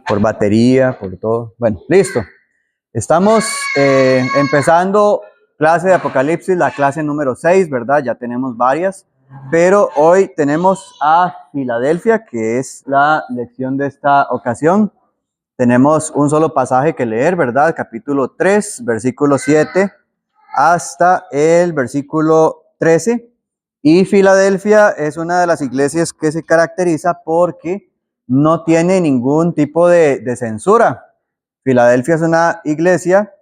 por batería, por todo. Bueno, listo. Estamos empezando clase de Apocalipsis, la clase número 6, ¿verdad? Ya tenemos varias, pero hoy tenemos a Filadelfia, que es la lección de esta ocasión. Tenemos un solo pasaje que leer, ¿verdad? Capítulo 3, versículo 7 hasta el versículo 13. Y Filadelfia es una de las iglesias que se caracteriza porque no tiene ningún tipo de censura. Filadelfia es una iglesia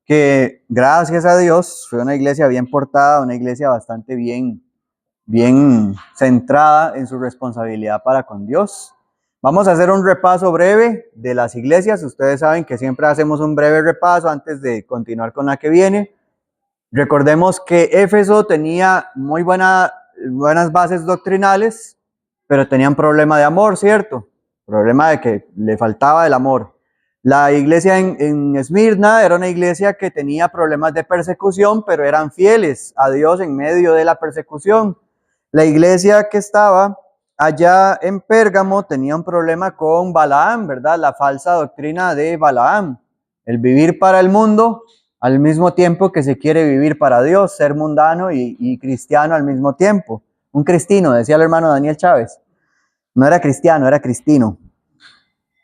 que, gracias a Dios, fue una iglesia bien portada, una iglesia bastante bien centrada en su responsabilidad para con Dios. Vamos a hacer un repaso breve de las iglesias. Ustedes saben que siempre hacemos un breve repaso antes de continuar con la que viene. Recordemos que Éfeso tenía muy buenas bases doctrinales, pero tenía un problema de amor, ¿cierto? Problema de que le faltaba el amor. La iglesia en Esmirna era una iglesia que tenía problemas de persecución, pero eran fieles a Dios en medio de la persecución. La iglesia que estaba allá en Pérgamo tenía un problema con Balaam, ¿verdad? La falsa doctrina de Balaam, el vivir para el mundo al mismo tiempo que se quiere vivir para Dios, ser mundano y cristiano al mismo tiempo. Un cristino, decía el hermano Daniel Chávez. No era cristiano, era cristino.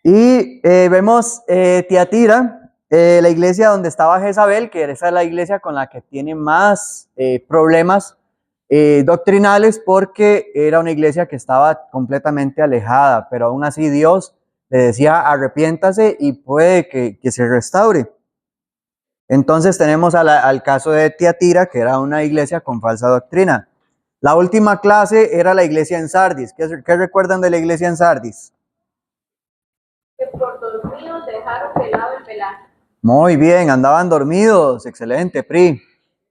Y vemos Tiatira, la iglesia donde estaba Jezabel, que esa es la iglesia con la que tiene más problemas doctrinales, porque era una iglesia que estaba completamente alejada, pero aún así Dios le decía arrepiéntase y puede que se restaure. Entonces tenemos al caso de Tiatira, que era una iglesia con falsa doctrina. La última clase era la iglesia en Sardis. ¿Qué recuerdan de la iglesia en Sardis? Que por dormidos dejaron pelado el pelaje. Muy bien, andaban dormidos. Excelente, Pri.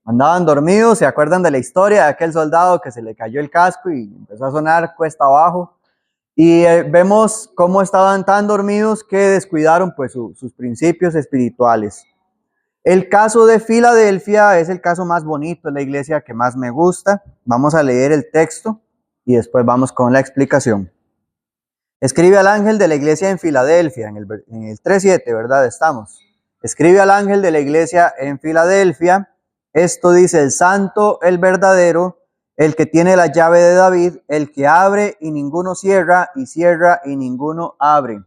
Andaban dormidos. ¿Se acuerdan de la historia de aquel soldado que se le cayó el casco y empezó a sonar cuesta abajo? Y vemos cómo estaban tan dormidos que descuidaron pues sus principios espirituales. El caso de Filadelfia es el caso más bonito, es la iglesia que más me gusta. Vamos a leer el texto y después vamos con la explicación. Escribe al ángel de la iglesia en Filadelfia, en el 3:7, ¿verdad? Estamos. Escribe al ángel de la iglesia en Filadelfia. Esto dice el santo, el verdadero, el que tiene la llave de David, el que abre y ninguno cierra, y cierra y ninguno abre.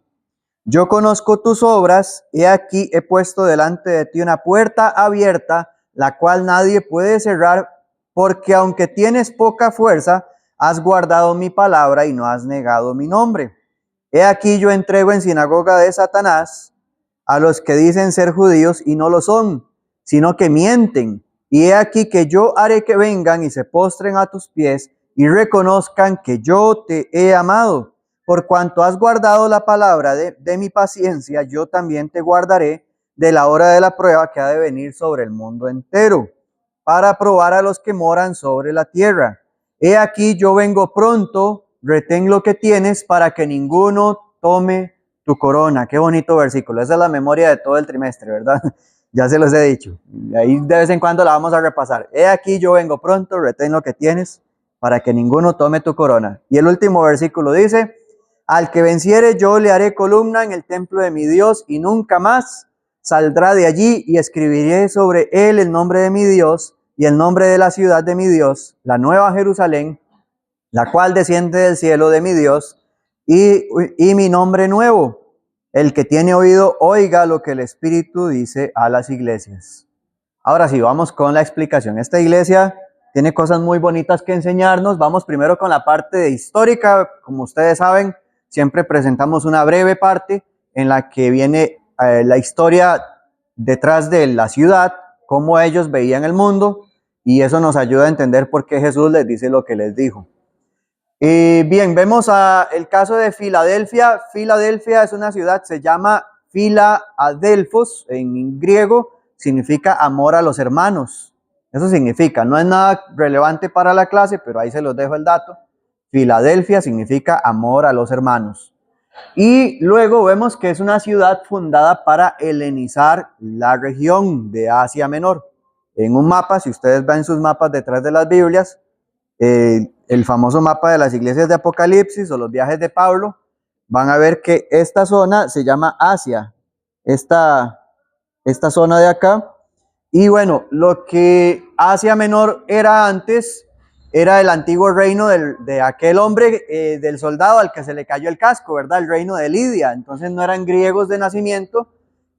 Yo conozco tus obras, he aquí he puesto delante de ti una puerta abierta, la cual nadie puede cerrar, porque aunque tienes poca fuerza, has guardado mi palabra y no has negado mi nombre. He aquí yo entrego en sinagoga de Satanás a los que dicen ser judíos y no lo son, sino que mienten. Y he aquí que yo haré que vengan y se postren a tus pies y reconozcan que yo te he amado. Por cuanto has guardado la palabra de mi paciencia, yo también te guardaré de la hora de la prueba que ha de venir sobre el mundo entero, para probar a los que moran sobre la tierra. He aquí yo vengo pronto, retén lo que tienes para que ninguno tome tu corona. Qué bonito versículo. Esa es la memoria de todo el trimestre, ¿verdad? Ya se los he dicho. Ahí de vez en cuando la vamos a repasar. He aquí yo vengo pronto, retén lo que tienes para que ninguno tome tu corona. Y el último versículo dice: al que venciere yo le haré columna en el templo de mi Dios y nunca más saldrá de allí, y escribiré sobre él el nombre de mi Dios y el nombre de la ciudad de mi Dios, la nueva Jerusalén, la cual desciende del cielo de mi Dios, y mi nombre nuevo. El que tiene oído, oiga lo que el Espíritu dice a las iglesias. Ahora sí, vamos con la explicación. Esta iglesia tiene cosas muy bonitas que enseñarnos. Vamos primero con la parte histórica. Como ustedes saben, siempre presentamos una breve parte en la que viene la historia detrás de la ciudad, cómo ellos veían el mundo, y eso nos ayuda a entender por qué Jesús les dice lo que les dijo. Bien, vemos el caso de Filadelfia. Filadelfia es una ciudad, se llama Filadelfos en griego, significa amor a los hermanos. Eso significa, no es nada relevante para la clase, pero ahí se los dejo el dato. Filadelfia significa amor a los hermanos. Y luego vemos que es una ciudad fundada para helenizar la región de Asia Menor. En un mapa, si ustedes ven sus mapas detrás de las Biblias, el famoso mapa de las iglesias de Apocalipsis o los viajes de Pablo, van a ver que esta zona se llama Asia, esta zona de acá. Y bueno, lo que Asia Menor era antes era el antiguo reino de aquel hombre, del soldado al que se le cayó el casco, ¿verdad? El reino de Lidia. Entonces no eran griegos de nacimiento.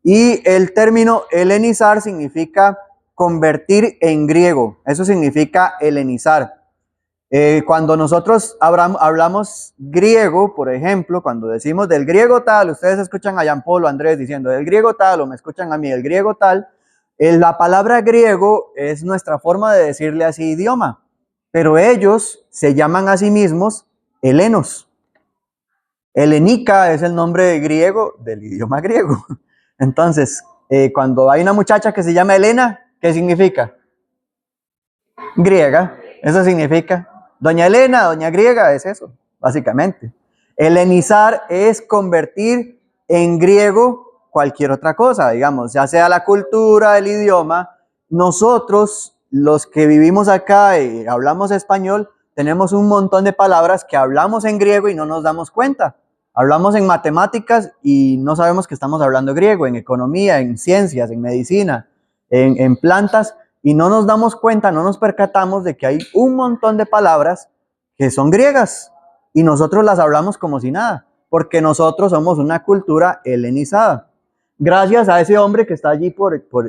Y el término helenizar significa convertir en griego. Eso significa helenizar. Cuando nosotros hablamos griego, por ejemplo, cuando decimos del griego tal, ustedes escuchan a Jean Paul o Andrés diciendo del griego tal, o me escuchan a mí del griego tal, la palabra griego es nuestra forma de decirle así idioma, pero ellos se llaman a sí mismos helenos. Helenica es el nombre griego del idioma griego. Entonces, cuando hay una muchacha que se llama Helena, ¿qué significa? Griega, eso significa. Doña Elena, doña Griega, es eso, básicamente. Helenizar es convertir en griego cualquier otra cosa, digamos, ya sea la cultura, el idioma. Nosotros, los que vivimos acá y hablamos español, tenemos un montón de palabras que hablamos en griego y no nos damos cuenta. Hablamos en matemáticas y no sabemos que estamos hablando griego, en economía, en ciencias, en medicina, en plantas, y no nos damos cuenta, no nos percatamos de que hay un montón de palabras que son griegas y nosotros las hablamos como si nada, porque nosotros somos una cultura helenizada. Gracias a ese hombre que está allí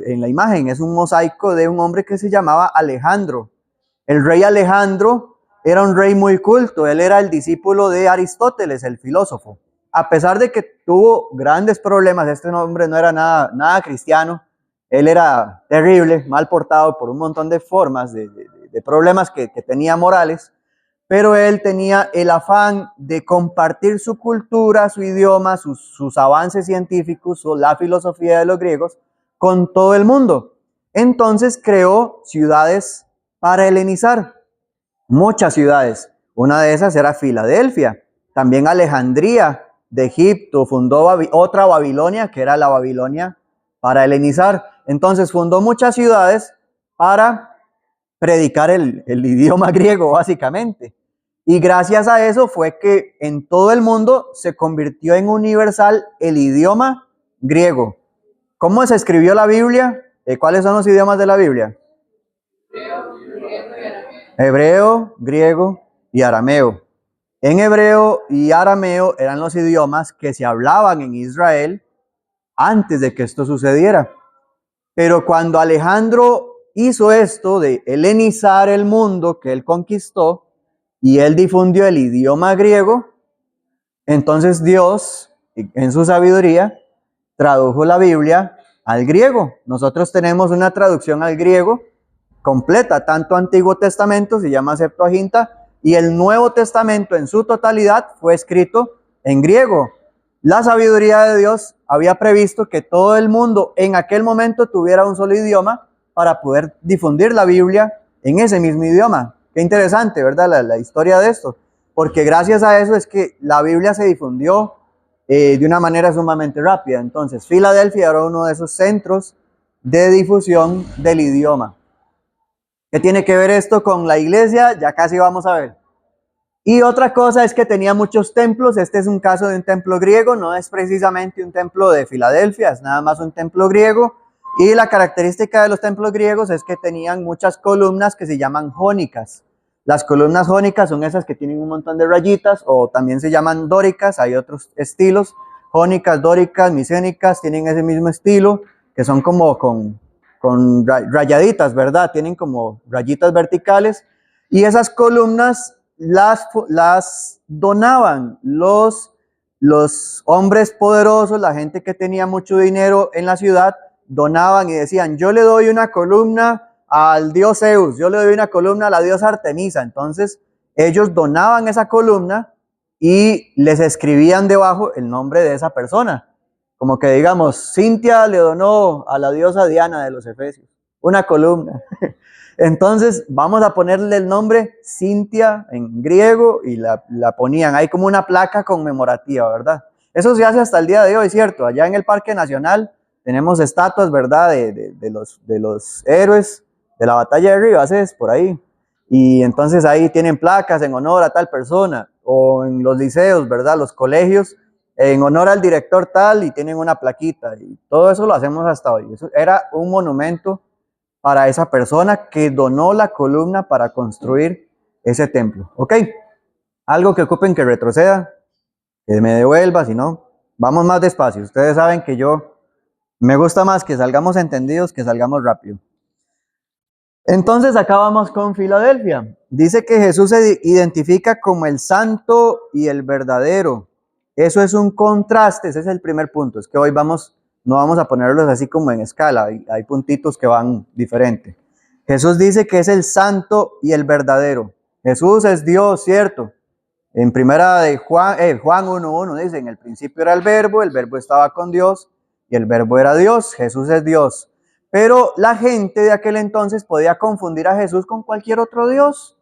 en la imagen, es un mosaico de un hombre que se llamaba Alejandro. El rey Alejandro era un rey muy culto, él era el discípulo de Aristóteles, el filósofo. A pesar de que tuvo grandes problemas, este hombre no era nada cristiano, él era terrible, mal portado por un montón de formas, de problemas que tenía morales, pero él tenía el afán de compartir su cultura, su idioma, sus avances científicos, la filosofía de los griegos con todo el mundo. Entonces creó ciudades para helenizar, muchas ciudades. Una de esas era Filadelfia, también Alejandría de Egipto, fundó otra Babilonia, que era la Babilonia para helenizar. Entonces fundó muchas ciudades para predicar el idioma griego, básicamente. Y gracias a eso fue que en todo el mundo se convirtió en universal el idioma griego. ¿Cómo se escribió la Biblia? ¿Cuáles son los idiomas de la Biblia? Hebreo, griego y arameo. En hebreo y arameo eran los idiomas que se hablaban en Israel antes de que esto sucediera. Pero cuando Alejandro hizo esto de helenizar el mundo que él conquistó y él difundió el idioma griego, entonces Dios, en su sabiduría, tradujo la Biblia al griego. Nosotros tenemos una traducción al griego completa, tanto Antiguo Testamento, se llama Septuaginta, y el Nuevo Testamento en su totalidad fue escrito en griego. La sabiduría de Dios había previsto que todo el mundo en aquel momento tuviera un solo idioma para poder difundir la Biblia en ese mismo idioma. Qué interesante, ¿verdad? La historia de esto. Porque gracias a eso es que la Biblia se difundió de una manera sumamente rápida. Entonces, Filadelfia era uno de esos centros de difusión del idioma. ¿Qué tiene que ver esto con la iglesia? Ya casi vamos a ver. Y otra cosa es que tenía muchos templos. Este es un caso de un templo griego, no es precisamente un templo de Filadelfia, es nada más un templo griego. Y la característica de los templos griegos es que tenían muchas columnas que se llaman jónicas. Las columnas jónicas son esas que tienen un montón de rayitas, o también se llaman dóricas, hay otros estilos. Jónicas, dóricas, micénicas tienen ese mismo estilo, que son como con rayaditas, ¿verdad? Tienen como rayitas verticales. Y esas columnas las donaban los hombres poderosos, la gente que tenía mucho dinero en la ciudad, donaban y decían, yo le doy una columna al dios Zeus, yo le doy una columna a la diosa Artemisa. Entonces ellos donaban esa columna y les escribían debajo el nombre de esa persona. Como que digamos, Cintia le donó a la diosa Diana de los Efesios una columna. Entonces vamos a ponerle el nombre Cintia en griego y la ponían ahí como una placa conmemorativa, ¿verdad? Eso se hace hasta el día de hoy, ¿cierto? Allá en el Parque Nacional tenemos estatuas, ¿verdad? De los héroes de la batalla de Rivas, por ahí. Y entonces ahí tienen placas en honor a tal persona. O en los liceos, ¿verdad? Los colegios en honor al director tal y tienen una plaquita y todo eso lo hacemos hasta hoy. Eso era un monumento para esa persona que donó la columna para construir ese templo. ¿Ok? Algo que ocupen que retroceda, que me devuelva, si no, vamos más despacio. Ustedes saben que yo me gusta más que salgamos entendidos que salgamos rápido. Entonces acá vamos con Filadelfia. Dice que Jesús se identifica como el santo y el verdadero. Eso es un contraste, ese es el primer punto. Es que hoy no vamos a ponerlos así como en escala, hay puntitos que van diferente. Jesús dice que es el santo y el verdadero. Jesús es Dios, ¿cierto? En primera de Juan 1:1 dice, en el principio era el verbo estaba con Dios y el verbo era Dios, Jesús es Dios. Pero la gente de aquel entonces podía confundir a Jesús con cualquier otro Dios,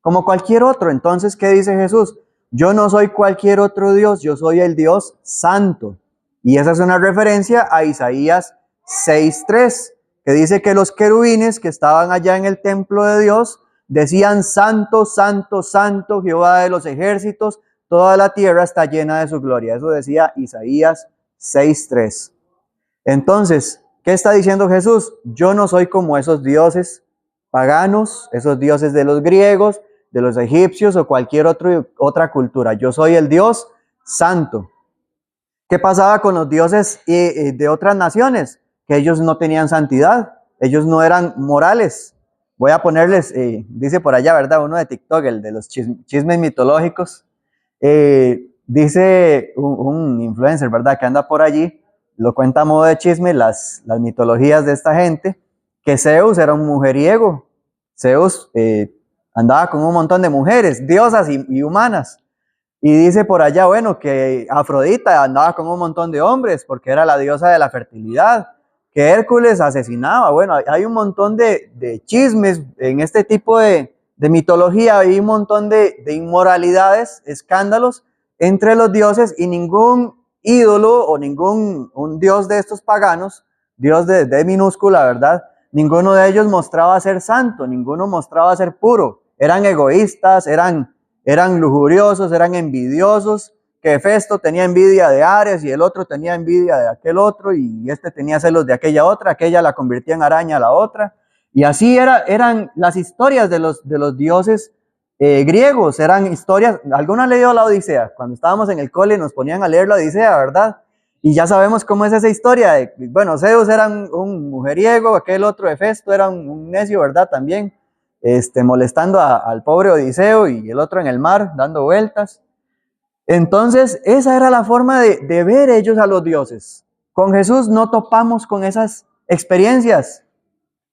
como cualquier otro. Entonces, ¿qué dice Jesús? Yo no soy cualquier otro Dios, yo soy el Dios santo. Y esa es una referencia a Isaías 6:3, que dice que los querubines que estaban allá en el templo de Dios decían, santo, santo, santo, Jehová de los ejércitos, toda la tierra está llena de su gloria. Eso decía Isaías 6:3. Entonces, ¿qué está diciendo Jesús? Yo no soy como esos dioses paganos, esos dioses de los griegos, de los egipcios o cualquier otra cultura. Yo soy el Dios santo. ¿Qué pasaba con los dioses de otras naciones? Que ellos no tenían santidad, ellos no eran morales. Voy a ponerles, dice por allá, ¿verdad? Uno de TikTok, el de los chismes mitológicos. Dice un influencer, ¿verdad? Que anda por allí, lo cuenta a modo de chisme, las mitologías de esta gente, que Zeus era un mujeriego. Zeus andaba con un montón de mujeres, diosas y humanas. Y dice por allá, bueno, que Afrodita andaba con un montón de hombres porque era la diosa de la fertilidad, que Hércules asesinaba. Bueno, hay un montón de chismes en este tipo de mitología, hay un montón de inmoralidades, escándalos entre los dioses, y ningún ídolo o un dios de estos paganos, dios de minúscula, ¿verdad? Ninguno de ellos mostraba ser santo, ninguno mostraba ser puro. Eran egoístas, eran lujuriosos, eran envidiosos, que Hefesto tenía envidia de Ares y el otro tenía envidia de aquel otro y este tenía celos de aquella otra, aquella la convertía en araña a la otra. Y así eran las historias de los dioses griegos, eran historias. ¿Alguno ha leído la Odisea? Cuando estábamos en el cole nos ponían a leer la Odisea, ¿verdad? Y ya sabemos cómo es esa historia. Bueno, Zeus era un mujeriego, aquel otro Hefesto era un necio, ¿verdad? También. Molestando al pobre Odiseo y el otro en el mar, dando vueltas. Entonces, esa era la forma de ver ellos a los dioses. Con Jesús no topamos con esas experiencias.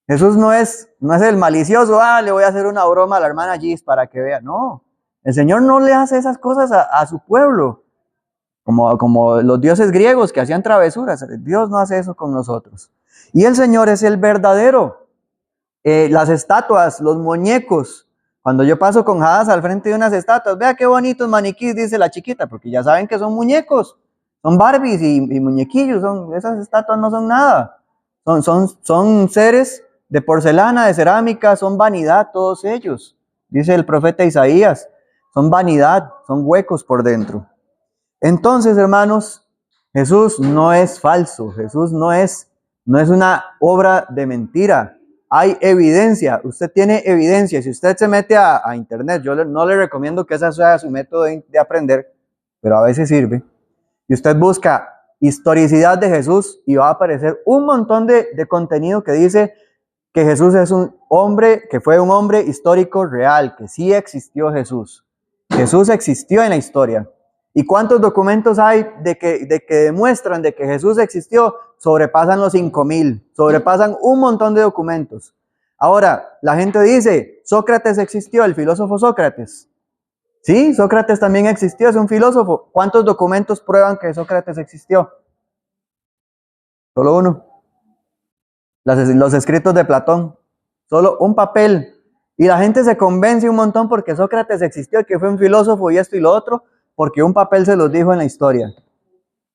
Jesús no es el malicioso, le voy a hacer una broma a la hermana Gis para que vea. No, el Señor no le hace esas cosas a su pueblo, como los dioses griegos que hacían travesuras. Dios no hace eso con nosotros. Y el Señor es el verdadero. Las estatuas, los muñecos. Cuando yo paso con Hadas al frente de unas estatuas, vea qué bonitos maniquís, dice la chiquita, porque ya saben que son muñecos, son Barbies y muñequillos, esas estatuas no son nada. Son seres de porcelana, de cerámica, son vanidad todos ellos. Dice el profeta Isaías, son vanidad, son huecos por dentro. Entonces, hermanos, Jesús no es falso, Jesús no es una obra de mentira. Hay evidencia, usted tiene evidencia. Si usted se mete a internet, yo no le recomiendo que ese sea su método de aprender, pero a veces sirve. Y usted busca historicidad de Jesús y va a aparecer un montón de contenido que dice que Jesús es un hombre, que fue un hombre histórico real, que sí existió Jesús. Jesús existió en la historia. ¿Y cuántos documentos hay de que demuestran de que Jesús existió? Sobrepasan los 5,000, sobrepasan un montón de documentos. Ahora, la gente dice, Sócrates existió, el filósofo Sócrates. Sí, Sócrates también existió, es un filósofo. ¿Cuántos documentos prueban que Sócrates existió? Solo uno. Los escritos de Platón. Solo un papel. Y la gente se convence un montón porque Sócrates existió, que fue un filósofo y esto y lo otro, porque un papel se los dijo en la historia.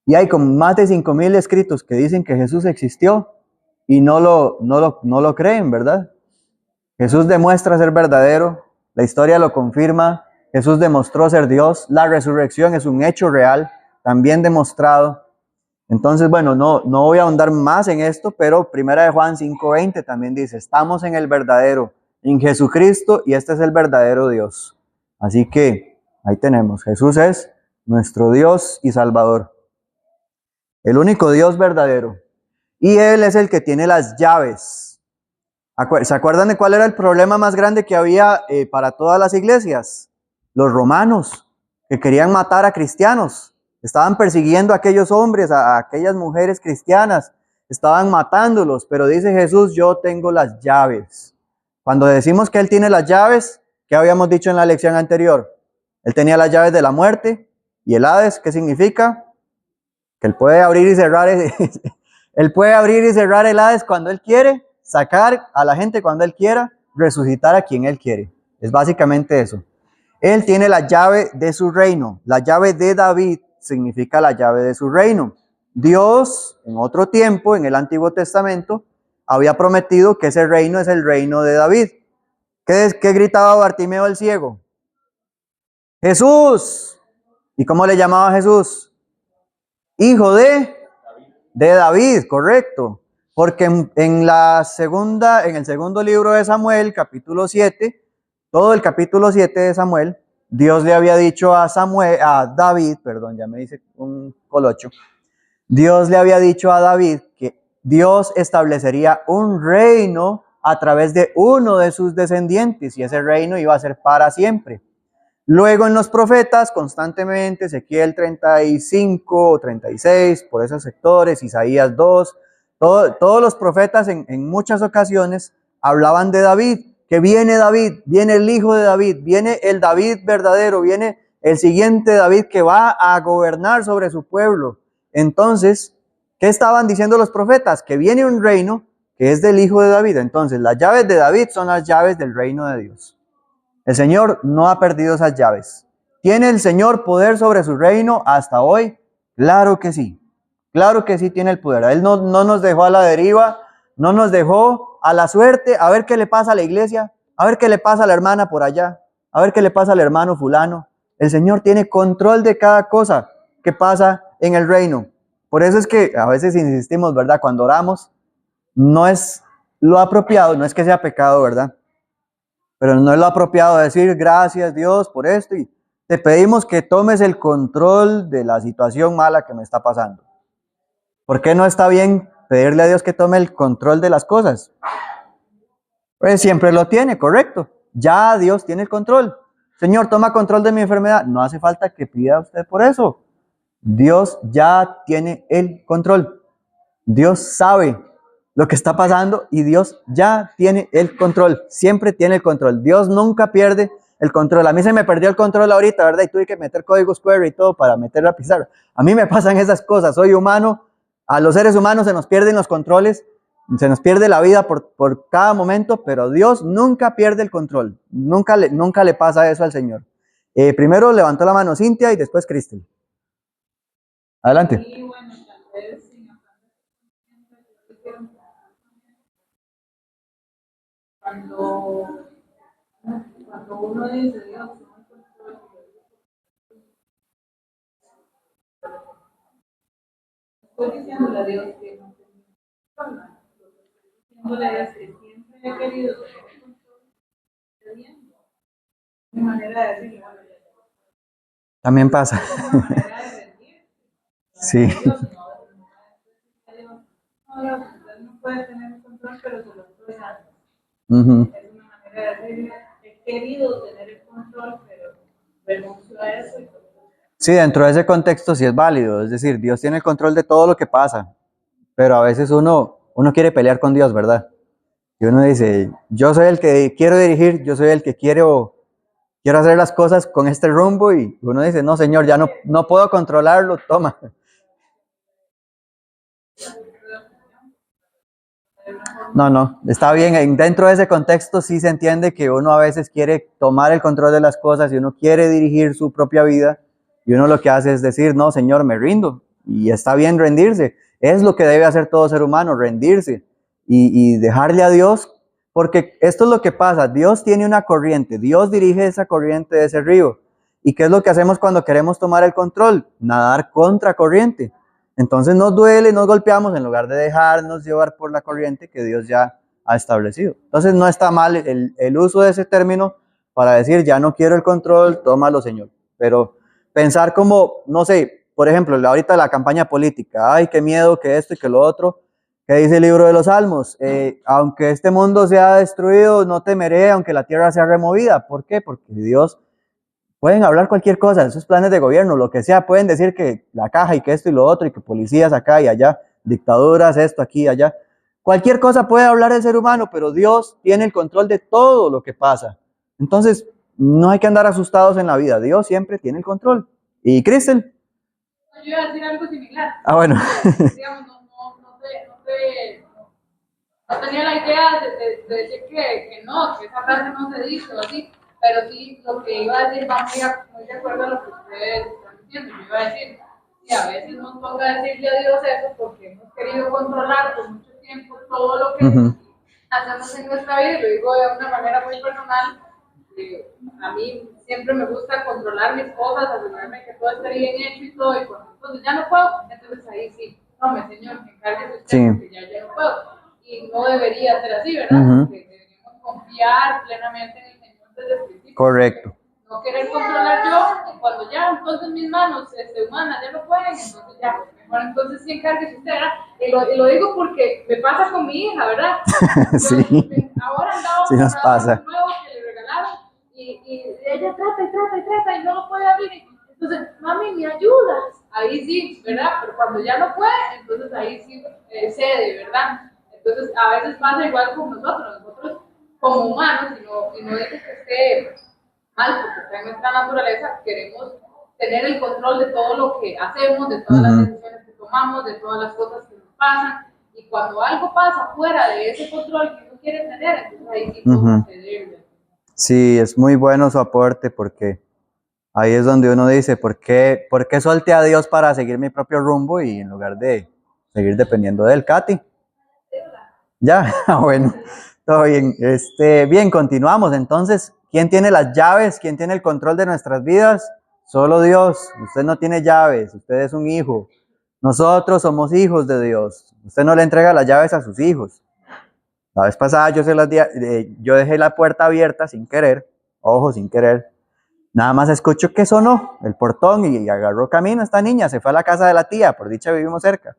Y hay como más de 5,000 escritos que dicen que Jesús existió y no lo creen, ¿verdad? Jesús demuestra ser verdadero, la historia lo confirma, Jesús demostró ser Dios, la resurrección es un hecho real, también demostrado. Entonces, bueno, no voy a ahondar más en esto, pero 1 Juan 5:20 también dice, estamos en el verdadero, en Jesucristo, y este es el verdadero Dios. Así que ahí tenemos, Jesús es nuestro Dios y Salvador, el único Dios verdadero. Y Él es el que tiene las llaves. ¿Se acuerdan de cuál era el problema más grande que había para todas las iglesias? Los romanos, que querían matar a cristianos. Estaban persiguiendo a aquellos hombres, a aquellas mujeres cristianas. Estaban matándolos, pero dice Jesús, yo tengo las llaves. Cuando decimos que Él tiene las llaves, ¿qué habíamos dicho en la lección anterior? Él tenía las llaves de la muerte y el Hades. ¿Qué significa? Que Él puede abrir y cerrar Él puede abrir y cerrar el Hades cuando Él quiere, sacar a la gente cuando Él quiera, resucitar a quien Él quiere. Es básicamente eso. Él tiene la llave de su reino. La llave de David significa la llave de su reino. Dios, en otro tiempo, en el Antiguo Testamento, había prometido que ese reino es el reino de David. ¿Qué gritaba Bartimeo el ciego? Jesús. ¿Y cómo le llamaba a Jesús? Hijo de David, correcto. Porque en el segundo libro de Samuel, capítulo 7, todo el capítulo 7 de Samuel, Dios le había dicho a David, perdón, ya me dice un colocho. Dios le había dicho a David que Dios establecería un reino a través de uno de sus descendientes y ese reino iba a ser para siempre. Luego en los profetas, constantemente, Ezequiel 35 o 36, por esos sectores, Isaías 2, todos los profetas en muchas ocasiones hablaban de David, que viene David, viene el hijo de David, viene el David verdadero, viene el siguiente David que va a gobernar sobre su pueblo. Entonces, ¿qué estaban diciendo los profetas? Que viene un reino que es del hijo de David. Entonces, las llaves de David son las llaves del reino de Dios. El Señor no ha perdido esas llaves. ¿Tiene el Señor poder sobre su reino hasta hoy? Claro que sí. Claro que sí tiene el poder. Él no nos dejó a la deriva, no nos dejó a la suerte, a ver qué le pasa a la iglesia, a ver qué le pasa a la hermana por allá, a ver qué le pasa al hermano fulano. El Señor tiene control de cada cosa que pasa en el reino. Por eso es que a veces insistimos, ¿verdad? Cuando oramos, no es lo apropiado, no es que sea pecado, ¿verdad? Pero no es lo apropiado decir gracias Dios por esto y te pedimos que tomes el control de la situación mala que me está pasando. ¿Por qué no está bien pedirle a Dios que tome el control de las cosas? Pues siempre lo tiene, correcto. Ya Dios tiene el control. Señor, toma control de mi enfermedad. No hace falta que pida a usted por eso. Dios ya tiene el control. Dios sabe lo que está pasando y Dios ya tiene el control, siempre tiene el control. Dios nunca pierde el control. A mí se me perdió el control ahorita, ¿verdad? Y tuve que meter códigos QR y todo para meter la pizarra. A mí me pasan esas cosas, soy humano, a los seres humanos se nos pierden los controles, se nos pierde la vida por cada momento, pero Dios nunca pierde el control, nunca le pasa eso al Señor. Primero levantó la mano Cintia y después Cristel. Adelante. Y bueno, tal vez sin afán de cuando uno dice Dios, estoy diciéndole a Dios que no tengo control, diciéndole a Dios que siempre he querido tener control, cediendo. Mi manera de decirle, bueno, También pasa. es una manera de rendir. Sí. Dios no usted no puede tener control, pero se lo estoy dando. Es una manera de decirle, he querido tener el control, pero renuncio a eso. Sí, dentro de ese contexto sí es válido, es decir, Dios tiene el control de todo lo que pasa, pero a veces uno quiere pelear con Dios, ¿verdad? Y uno dice, yo soy el que quiero dirigir, yo soy el que quiero hacer las cosas con este rumbo, y uno dice, no, Señor, ya no puedo controlarlo, toma. No, está bien, dentro de ese contexto sí se entiende que uno a veces quiere tomar el control de las cosas y uno quiere dirigir su propia vida, y uno lo que hace es decir, no, Señor, me rindo, y está bien rendirse, es lo que debe hacer todo ser humano, rendirse, y dejarle a Dios, porque esto es lo que pasa, Dios tiene una corriente, Dios dirige esa corriente de ese río, ¿Y qué es lo que hacemos cuando queremos tomar el control? Nadar contra corriente. Entonces nos duele, nos golpeamos en lugar de dejarnos llevar por la corriente que Dios ya ha establecido. Entonces no está mal el uso de ese término para decir, ya no quiero el control, tómalo, Señor. Pero pensar como, no sé, por ejemplo, ahorita la campaña política, ay, qué miedo, que esto y que lo otro, ¿qué dice el libro de los Salmos? Aunque este mundo sea destruido, no temeré, aunque la tierra sea removida. ¿Por qué? Porque Dios, pueden hablar cualquier cosa, esos planes de gobierno, lo que sea, pueden decir que la caja y que esto y lo otro, y que policías acá y allá, dictaduras, esto aquí y allá. Cualquier cosa puede hablar el ser humano, pero Dios tiene el control de todo lo que pasa. Entonces, no hay que andar asustados en la vida. Dios siempre tiene el control. ¿Y Cristel? Yo iba a decir algo similar. Ah, bueno. Digamos, no tenía la idea de decir que no, que esa frase no se dice o así, pero sí lo que iba a decir va muy de acuerdo a lo que ustedes están diciendo. Yo iba a decir, y a veces nos toca decirle a Dios eso porque hemos querido controlar por mucho tiempo todo lo que hacemos en nuestra vida, y lo digo de una manera muy personal. A mí siempre me gusta controlar mis cosas, asegurarme que todo esté bien hecho y todo, y cuando entonces ya no puedo, entonces ahí sí, no, Señor, encárguese usted, porque ya no puedo. Y no debería ser así, ¿verdad? Porque deberíamos confiar plenamente en el Señor desde el principio. Correcto. No querer controlar yo, y cuando ya entonces mis manos humanas ya no pueden, entonces ya, mejor entonces sí encárguese usted, ¿verdad? Y lo digo porque me pasa con mi hija, ¿verdad? Sí. Ahora andaba Sí nos pasa. un nuevo que le regalaron, y ella trata y no lo puede abrir. Entonces, mami, ¿me ayudas? Ahí sí, ¿verdad? Pero cuando ya no puede, entonces ahí sí cede, ¿verdad? Entonces, a veces pasa igual con nosotros como humanos, y no es que esté mal, porque está en nuestra naturaleza, queremos tener el control de todo lo que hacemos, de todas las decisiones que tomamos, de todas las cosas que nos pasan, y cuando algo pasa fuera de ese control que uno quiere tener, entonces ahí sí podemos ceder. Sí, es muy bueno su aporte porque ahí es donde uno dice, ¿por qué solté a Dios para seguir mi propio rumbo y en lugar de seguir dependiendo de él? Katy. Ya, bueno, todo bien. Bien, continuamos. Entonces, ¿quién tiene las llaves? ¿Quién tiene el control de nuestras vidas? Solo Dios. Usted no tiene llaves, usted es un hijo. Nosotros somos hijos de Dios. Usted no le entrega las llaves a sus hijos. La vez pasada yo dejé la puerta abierta sin querer, ojo, sin querer. Nada más escucho que sonó el portón y agarró camino esta niña, se fue a la casa de la tía, por dicha vivimos cerca.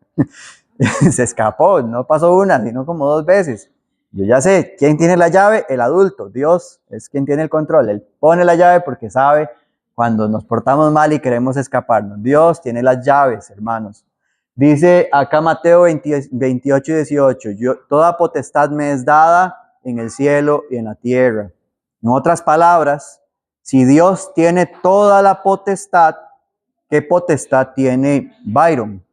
Se escapó, no pasó una, sino como 2 veces. Yo ya sé, ¿quién tiene la llave? El adulto, Dios es quien tiene el control. Él pone la llave porque sabe cuando nos portamos mal y queremos escaparnos. Dios tiene las llaves, hermanos. Dice acá Mateo 28 y 18, toda potestad me es dada en el cielo y en la tierra. En otras palabras, si Dios tiene toda la potestad, ¿qué potestad tiene Byron?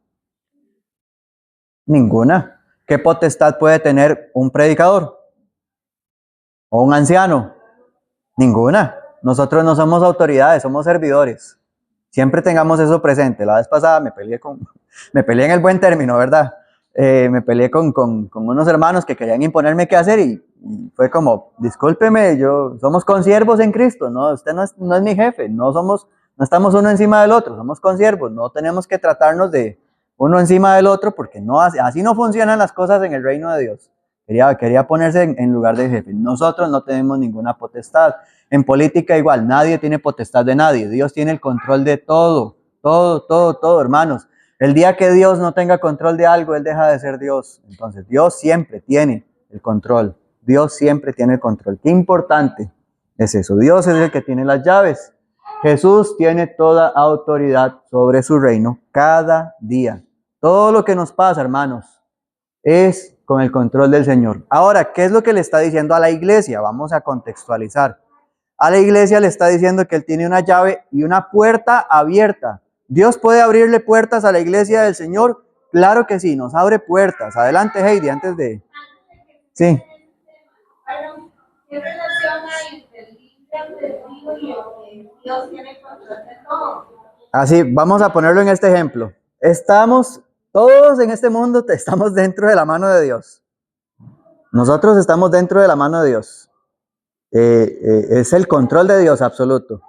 Ninguna. ¿Qué potestad puede tener un predicador o un anciano? Ninguna. Nosotros no somos autoridades, somos servidores. Siempre tengamos eso presente. La vez pasada me peleé en el buen término, ¿verdad? Me peleé con unos hermanos que querían imponerme qué hacer y fue como, discúlpeme, somos consiervos en Cristo, no, usted no es mi jefe, no estamos uno encima del otro, somos consiervos, no tenemos que tratarnos de uno encima del otro porque así no funcionan las cosas en el reino de Dios. Quería ponerse en lugar de jefe. Nosotros no tenemos ninguna potestad. En política igual, nadie tiene potestad de nadie. Dios tiene el control de todo, todo, hermanos. El día que Dios no tenga control de algo, Él deja de ser Dios. Entonces, Dios siempre tiene el control. Dios siempre tiene el control. Qué importante es eso. Dios es el que tiene las llaves. Jesús tiene toda autoridad sobre su reino cada día. Todo lo que nos pasa, hermanos, es con el control del Señor. Ahora, ¿qué es lo que le está diciendo a la iglesia? Vamos a contextualizar. A la iglesia le está diciendo que Él tiene una llave y una puerta abierta. ¿Dios puede abrirle puertas a la iglesia del Señor? Claro que sí, nos abre puertas. Adelante, Heidi, antes de... Sí. ¿Qué relación hay entre el libre albedrío y el que Dios tiene control de todo? Así, vamos a ponerlo en este ejemplo. Todos en este mundo estamos dentro de la mano de Dios. Nosotros estamos dentro de la mano de Dios. Es el control de Dios absoluto.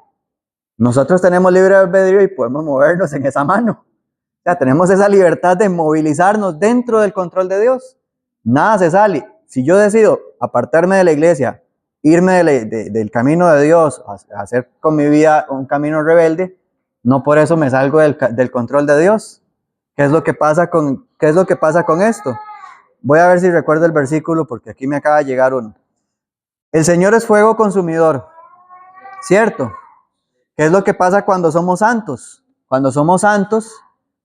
Nosotros tenemos libre albedrío y podemos movernos en esa mano. O sea, tenemos esa libertad de movilizarnos dentro del control de Dios. Nada se sale. Si yo decido apartarme de la iglesia, irme del camino de Dios, hacer con mi vida un camino rebelde, no por eso me salgo del control de Dios. ¿Qué es lo que pasa con esto? Voy a ver si recuerdo el versículo porque aquí me acaba de llegar uno. El Señor es fuego consumidor, ¿cierto? ¿Qué es lo que pasa cuando somos santos? Cuando somos santos,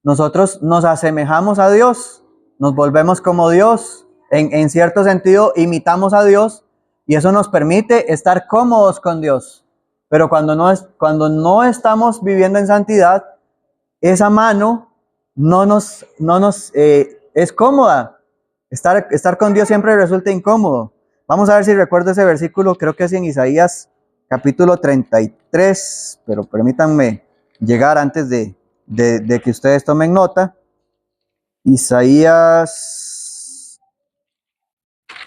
nosotros nos asemejamos a Dios, nos volvemos como Dios, en cierto sentido imitamos a Dios y eso nos permite estar cómodos con Dios. Pero cuando no estamos viviendo en santidad, esa mano no nos es cómoda. Estar con Dios siempre resulta incómodo. Vamos a ver si recuerdo ese versículo, creo que es en Isaías capítulo 33, pero permítanme llegar antes de que ustedes tomen nota. Isaías,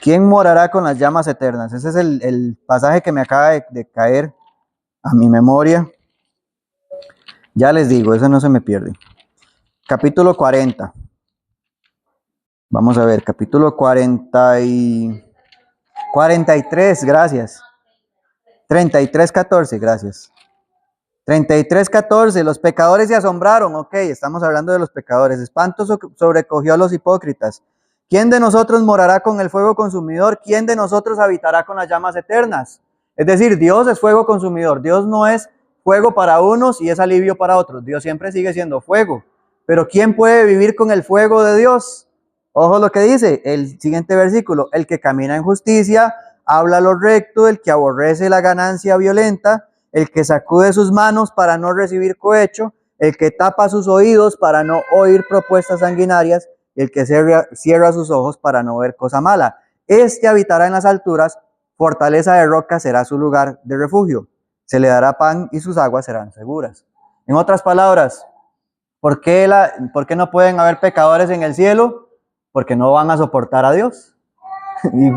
¿quién morará con las llamas eternas? Ese es el pasaje que me acaba de caer a mi memoria. Ya les digo, eso no se me pierde. Capítulo 40. Vamos a ver, capítulo 43, gracias. 33:14, gracias. 33:14, los pecadores se asombraron, ok, estamos hablando de los pecadores. Espanto sobrecogió a los hipócritas. ¿Quién de nosotros morará con el fuego consumidor? ¿Quién de nosotros habitará con las llamas eternas? Es decir, Dios es fuego consumidor. Dios no es fuego para unos y es alivio para otros. Dios siempre sigue siendo fuego. Pero ¿quién puede vivir con el fuego de Dios? Ojo lo que dice el siguiente versículo. El que camina en justicia, habla lo recto, el que aborrece la ganancia violenta, el que sacude sus manos para no recibir cohecho, el que tapa sus oídos para no oír propuestas sanguinarias, el que cierra sus ojos para no ver cosa mala. Este habitará en las alturas, fortaleza de roca será su lugar de refugio. Se le dará pan y sus aguas serán seguras. En otras palabras, ¿por qué no pueden haber pecadores en el cielo? Porque no van a soportar a Dios. Y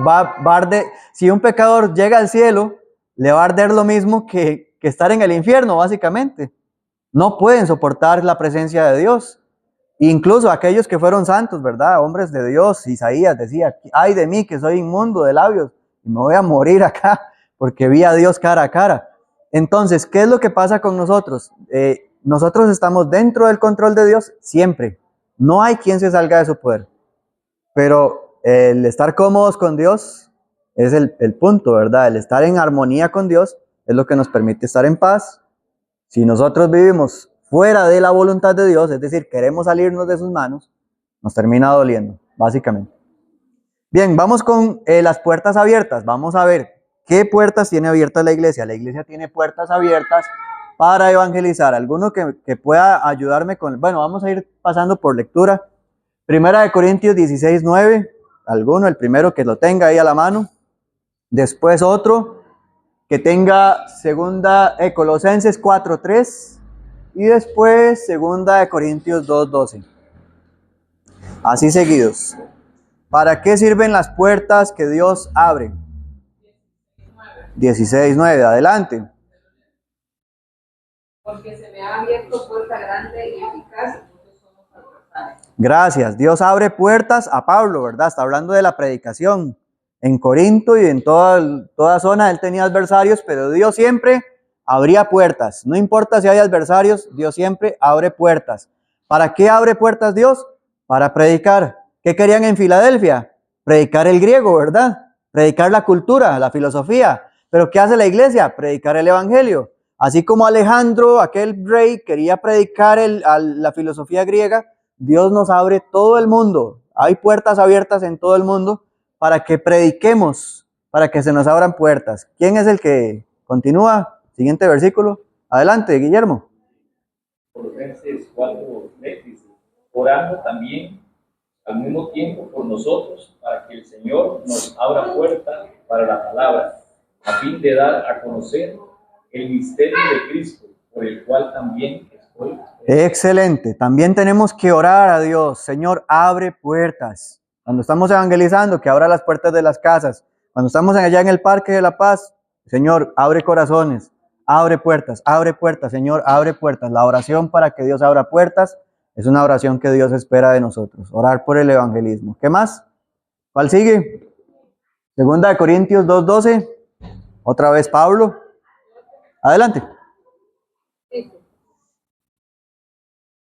si un pecador llega al cielo, le va a arder lo mismo que estar en el infierno, básicamente. No pueden soportar la presencia de Dios. Incluso aquellos que fueron santos, ¿verdad? Hombres de Dios, Isaías decía, ay de mí que soy inmundo de labios y me voy a morir acá porque vi a Dios cara a cara. Entonces, ¿qué es lo que pasa con nosotros? Nosotros estamos dentro del control de Dios siempre. No hay quien se salga de su poder. Pero el estar cómodos con Dios es el punto, ¿verdad? El estar en armonía con Dios es lo que nos permite estar en paz. Si nosotros vivimos fuera de la voluntad de Dios, es decir, queremos salirnos de sus manos, nos termina doliendo, básicamente. Bien, vamos con las puertas abiertas. Vamos a ver qué puertas tiene abiertas la iglesia. La iglesia tiene puertas abiertas para evangelizar. ¿Alguno que pueda ayudarme con? Bueno, vamos a ir pasando por lectura. Primera de Corintios 16:9, alguno, el primero que lo tenga ahí a la mano. Después otro que tenga Colosenses 4:3 y después segunda de Corintios 2:12. Así seguidos. ¿Para qué sirven las puertas que Dios abre? 16:9, adelante. Porque se me ha abierto puerta grande y eficaz y muchos somos adversarios. Gracias. Dios abre puertas a Pablo, ¿verdad? Está hablando de la predicación. En Corinto y en toda zona él tenía adversarios, pero Dios siempre abría puertas. No importa si hay adversarios, Dios siempre abre puertas. ¿Para qué abre puertas Dios? Para predicar. ¿Qué querían en Filadelfia? Predicar el griego, ¿verdad? Predicar la cultura, la filosofía. ¿Pero qué hace la iglesia? Predicar el evangelio. Así como Alejandro, aquel rey, quería predicar la filosofía griega, Dios nos abre todo el mundo. Hay puertas abiertas en todo el mundo para que prediquemos, para que se nos abran puertas. ¿Quién es el que continúa? Siguiente versículo. Adelante, Guillermo. Colosenses 4:3 dice, orando también al mismo tiempo por nosotros, para que el Señor nos abra puerta para la palabra, a fin de dar a conocer el misterio de Cristo, por el cual también estoy. Excelente. También tenemos que orar a Dios. Señor, abre puertas. Cuando estamos evangelizando, que abra las puertas de las casas. Cuando estamos allá en el Parque de la Paz, Señor, abre corazones, abre puertas, Señor, abre puertas. La oración para que Dios abra puertas es una oración que Dios espera de nosotros. Orar por el evangelismo. ¿Qué más? ¿Cuál sigue? Segunda de Corintios 2:12. Otra vez Pablo. Adelante. Dice,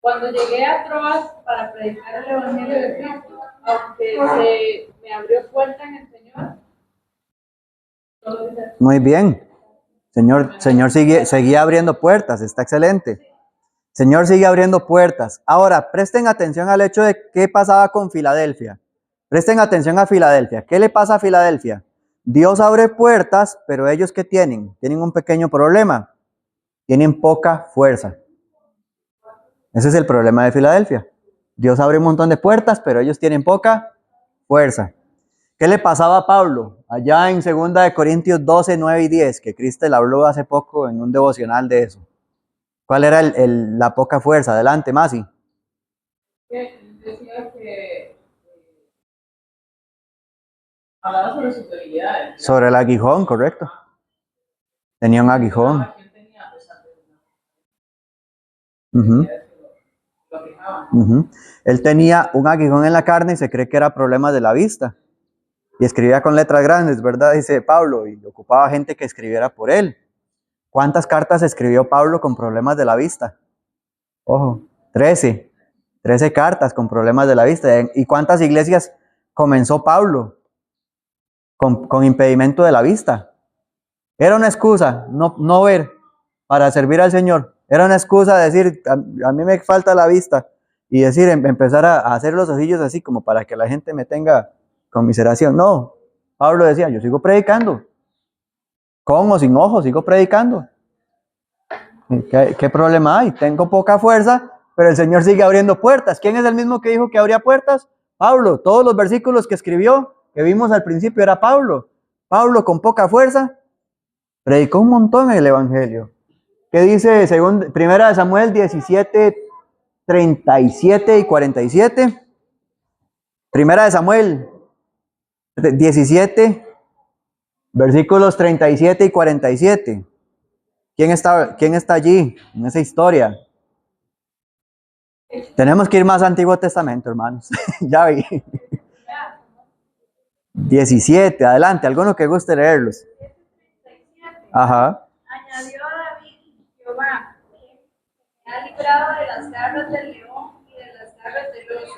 cuando llegué a Troas para predicar el Evangelio de Cristo, aunque se me abrió puerta en el Señor, solo dice, Muy bien. Señor seguía abriendo puertas. Está excelente. Señor sigue abriendo puertas. Ahora, presten atención al hecho de qué pasaba con Filadelfia. Presten atención a Filadelfia. ¿Qué le pasa a Filadelfia? Dios abre puertas, pero ellos ¿qué tienen? Tienen un pequeño problema. Tienen poca fuerza. Ese es el problema de Filadelfia. Dios abre un montón de puertas, pero ellos tienen poca fuerza. ¿Qué le pasaba a Pablo? Allá en 2 de Corintios 12, 9 y 10, que Cristel habló hace poco en un devocional de eso. ¿Cuál era la poca fuerza? Adelante, Masi. que decía que hablaba sobre sus debilidades. Sobre el aguijón, correcto. Tenía un aguijón. ¿Quién tenía pesar Ujú, lo quejaban? ujú. Él tenía un aguijón en la carne y se cree que era problema de la vista. Y escribía con letras grandes, ¿verdad? Dice Pablo, y ocupaba gente que escribiera por él. ¿Cuántas cartas escribió Pablo con problemas de la vista? Ojo, 13 cartas con problemas de la vista. ¿Y cuántas iglesias comenzó Pablo con impedimento de la vista? Era una excusa no ver para servir al Señor. Era una excusa decir, a mí me falta la vista. Y decir, empezar a hacer los ojillos así como para que la gente me tenga conmiseración. No, Pablo decía, yo sigo predicando. Con o sin ojos, sigo predicando. ¿Qué problema hay? Tengo poca fuerza, pero el Señor sigue abriendo puertas. ¿Quién es el mismo que dijo que abría puertas? Pablo. Todos los versículos que escribió, que vimos al principio, era Pablo. Pablo con poca fuerza, predicó un montón el Evangelio. ¿Qué dice Primera de Samuel 17, 37 y 47? Primera de Samuel 17, versículos 37 y 47. ¿Quién está allí en esa historia? Tenemos que ir más Antiguo Testamento, hermanos. Ya vi. 17, adelante, alguno que guste leerlos. 37. Ajá. Añadió David, Jehová, me ha librado de las garras del león y de las garras del oso.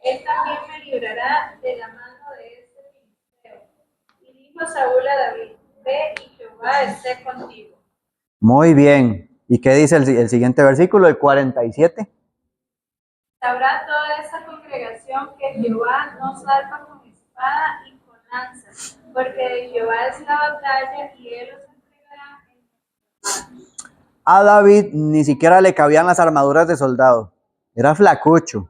Él también me librará de la mano de este filisteo. Y dijo Saúl a David, ve y Jehová esté contigo. Muy bien. ¿Y qué dice el siguiente versículo, el 47? Sabrá toda esa congregación que Jehová no salva con espada y con lanza, porque de Jehová es la batalla y él os entregará en manos. A David ni siquiera le cabían las armaduras de soldado. Era flacucho.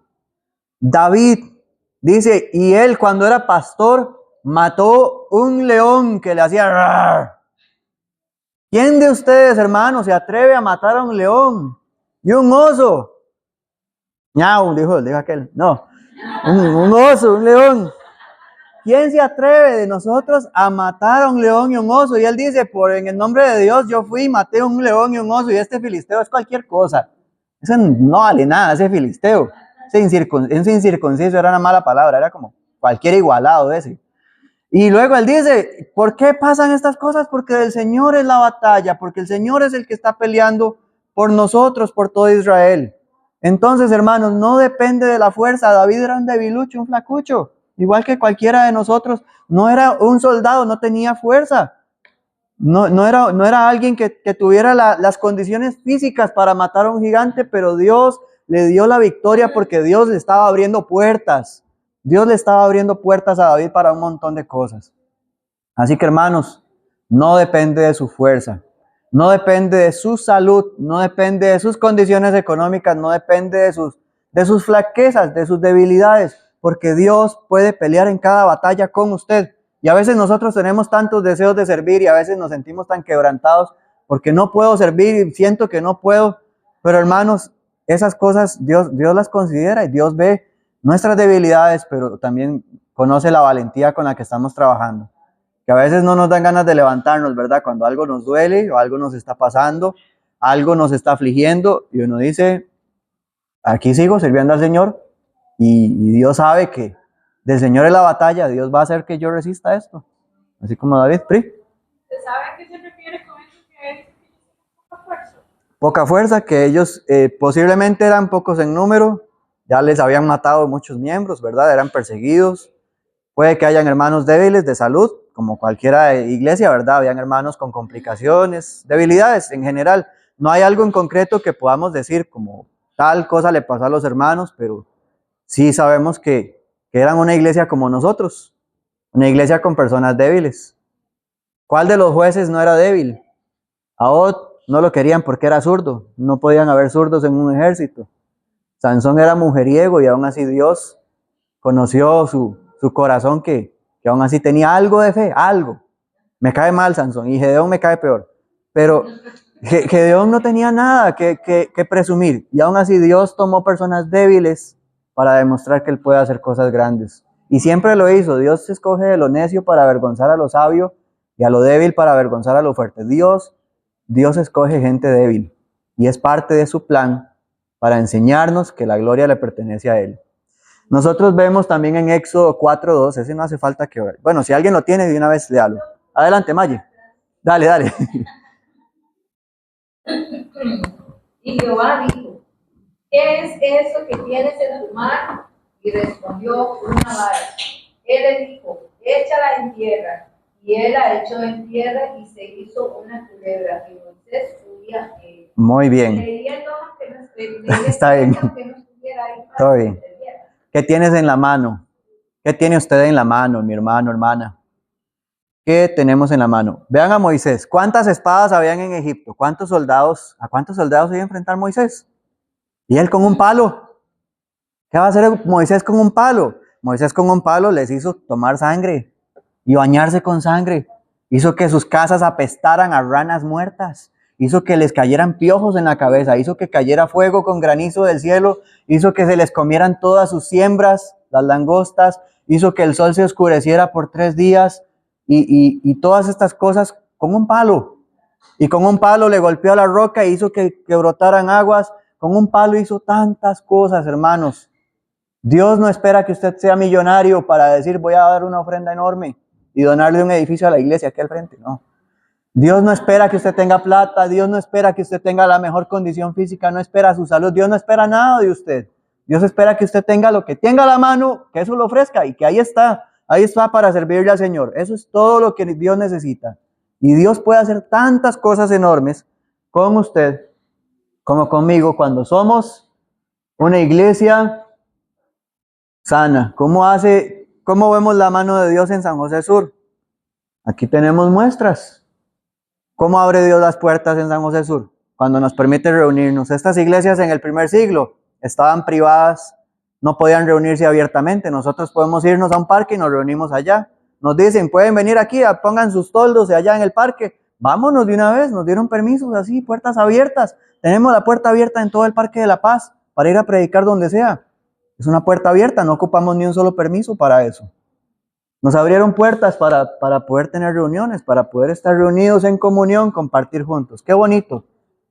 David dice, y él cuando era pastor mató un león que le hacía rar. ¿Quién de ustedes, hermanos, se atreve a matar a un león y un oso? Ñau, dijo aquel. No, un oso, un león. ¿Quién se atreve de nosotros a matar a un león y un oso? Y él dice, en el nombre de Dios yo fui y maté a un león y un oso, y este filisteo es cualquier cosa. Eso no vale nada, ese filisteo. Ese incircunciso era una mala palabra, era como cualquier igualado ese. Y luego él dice, ¿por qué pasan estas cosas? Porque del Señor es la batalla, porque el Señor es el que está peleando por nosotros, por todo Israel. Entonces, hermanos, no depende de la fuerza. David era un debilucho, un flacucho, igual que cualquiera de nosotros. No era un soldado, no tenía fuerza. No era alguien que tuviera las condiciones físicas para matar a un gigante, pero Dios le dio la victoria porque Dios le estaba abriendo puertas. Dios le estaba abriendo puertas a David para un montón de cosas. Así que, hermanos, no depende de su fuerza, no depende de su salud, no depende de sus condiciones económicas, no depende de sus flaquezas, de sus debilidades, porque Dios puede pelear en cada batalla con usted. Y a veces nosotros tenemos tantos deseos de servir y a veces nos sentimos tan quebrantados porque no puedo servir y siento que no puedo. Pero, hermanos, esas cosas Dios las considera y Dios ve nuestras debilidades, pero también conoce la valentía con la que estamos trabajando. que a veces no nos dan ganas de levantarnos, ¿verdad? Cuando algo nos duele o algo nos está pasando, algo nos está afligiendo y uno dice, aquí sigo sirviendo al Señor y Dios sabe que del Señor es la batalla, Dios va a hacer que yo resista esto. Así como David, Pri. ¿Se sabe a qué se refiere con eso que dice que ellos tienen poca fuerza? Poca fuerza, que ellos posiblemente eran pocos en número, ya les habían matado muchos miembros, ¿verdad? Eran perseguidos. Puede que hayan hermanos débiles de salud, como cualquiera iglesia, ¿verdad? Habían hermanos con complicaciones, debilidades en general. No hay algo en concreto que podamos decir como tal cosa le pasó a los hermanos, pero sí sabemos que eran una iglesia como nosotros, una iglesia con personas débiles. ¿Cuál de los jueces no era débil? A Ot no lo querían porque era zurdo, no podían haber zurdos en un ejército. Sansón era mujeriego y aún así Dios conoció su corazón que aún así tenía algo de fe, algo. Me cae mal Sansón y Gedeón me cae peor, pero Gedeón no tenía nada que presumir y aún así Dios tomó personas débiles para demostrar que él puede hacer cosas grandes. Y siempre lo hizo. Dios escoge de lo necio para avergonzar a lo sabio y a lo débil para avergonzar a lo fuerte. Dios escoge gente débil y es parte de su plan para enseñarnos que la gloria le pertenece a Él. Nosotros vemos también en Éxodo 4:2, ese no hace falta que ver. Bueno, si alguien lo tiene, de una vez léalo. Adelante, Maye. Dale. Y Jehová dijo, ¿qué es eso que tienes en tu mano? Y respondió, una vara. Él le dijo, échala en tierra. Y él la echó en tierra y se hizo una culebra. Y Moisés subía a ella. Muy bien. Leyendo, aunque no Está bien. aunque no estuviera ahí para Todo que bien. entendiera. ¿Qué tienes en la mano? ¿Qué tiene usted en la mano, mi hermano, hermana? ¿Qué tenemos en la mano? Vean a Moisés. ¿Cuántas espadas habían en Egipto? ¿A cuántos soldados se iba a enfrentar Moisés? Y él con un palo. ¿Qué va a hacer Moisés con un palo? Moisés con un palo les hizo tomar sangre y bañarse con sangre. Hizo que sus casas apestaran a ranas muertas. Hizo que les cayeran piojos en la cabeza. Hizo que cayera fuego con granizo del cielo. Hizo que se les comieran todas sus siembras, las langostas. Hizo que el sol se oscureciera por 3 días. Y todas estas cosas con un palo. Y con un palo le golpeó a la roca e hizo que brotaran aguas. Con un palo hizo tantas cosas, hermanos. Dios no espera que usted sea millonario para decir voy a dar una ofrenda enorme y donarle un edificio a la iglesia aquí al frente. No. Dios no espera que usted tenga plata. Dios no espera que usted tenga la mejor condición física. No espera su salud. Dios no espera nada de usted. Dios espera que usted tenga lo que tenga a la mano, que eso lo ofrezca y que ahí está. Ahí está para servirle al Señor. Eso es todo lo que Dios necesita. Y Dios puede hacer tantas cosas enormes con usted como conmigo cuando somos una iglesia sana. ¿Cómo vemos la mano de Dios en San José Sur? Aquí tenemos muestras. ¿Cómo abre Dios las puertas en San José Sur? Cuando nos permite reunirnos. Estas iglesias en el primer siglo estaban privadas, no podían reunirse abiertamente. Nosotros podemos irnos a un parque y nos reunimos allá. Nos dicen, pueden venir aquí, pongan sus toldos de allá en el parque. Vámonos de una vez, nos dieron permisos así, puertas abiertas. Tenemos la puerta abierta en todo el Parque de la Paz para ir a predicar donde sea. Es una puerta abierta, no ocupamos ni un solo permiso para eso. Nos abrieron puertas para poder tener reuniones, para poder estar reunidos en comunión, compartir juntos. Qué bonito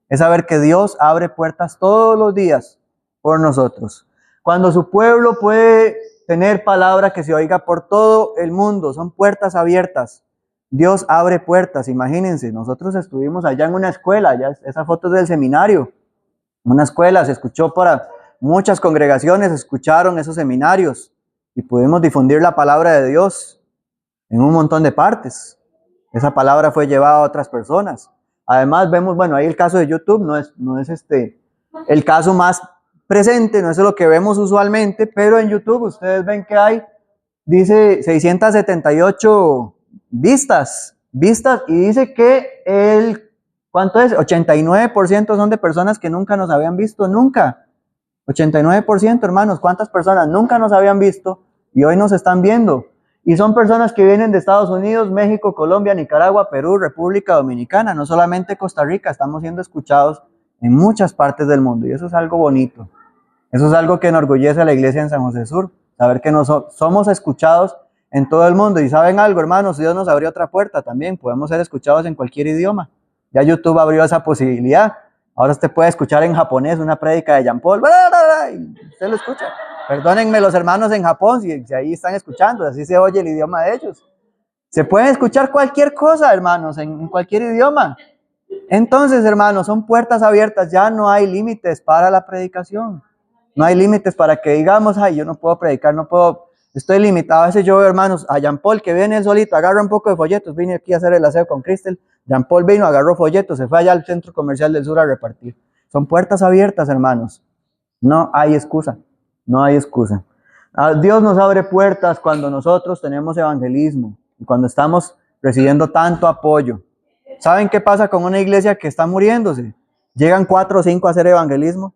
es saber que Dios abre puertas todos los días por nosotros. Cuando su pueblo puede tener palabra que se oiga por todo el mundo, son puertas abiertas. Dios abre puertas, imagínense, nosotros estuvimos allá en una escuela, ya esa foto es del seminario, una escuela, se escuchó para muchas congregaciones, escucharon esos seminarios y pudimos difundir la palabra de Dios en un montón de partes. Esa palabra fue llevada a otras personas. Además vemos, bueno, ahí el caso de YouTube no es el caso más presente, no es lo que vemos usualmente, pero en YouTube ustedes ven que hay, dice 678 vistas y dice que ¿cuánto es? 89% son de personas que nunca nos habían visto, nunca. 89%, hermanos, ¿cuántas personas nunca nos habían visto y hoy nos están viendo? Y son personas que vienen de Estados Unidos, México, Colombia, Nicaragua, Perú, República Dominicana, no solamente Costa Rica, estamos siendo escuchados en muchas partes del mundo y eso es algo bonito. Eso es algo que enorgullece a la iglesia en San José Sur, saber que somos escuchados en todo el mundo. Y ¿saben algo, hermanos? Dios nos abrió otra puerta también. Podemos ser escuchados en cualquier idioma. Ya YouTube abrió esa posibilidad. Ahora usted puede escuchar en japonés una prédica de Jean Paul. Y usted lo escucha. Perdónenme los hermanos en Japón si ahí están escuchando. Así se oye el idioma de ellos. Se puede escuchar cualquier cosa, hermanos, en cualquier idioma. Entonces, hermanos, son puertas abiertas. Ya no hay límites para la predicación. No hay límites para que digamos, ay, yo no puedo predicar, no puedo, estoy limitado. A veces yo veo, hermanos, a Jean Paul que viene él solito, agarra un poco de folletos, vine aquí a hacer el aseo con Cristel. Jean Paul vino, agarró folletos, se fue allá al centro comercial del sur a repartir. Son puertas abiertas, hermanos. No hay excusa, no hay excusa. Dios nos abre puertas cuando nosotros tenemos evangelismo y cuando estamos recibiendo tanto apoyo. ¿Saben qué pasa con una iglesia que está muriéndose? Llegan 4 o 5 a hacer evangelismo.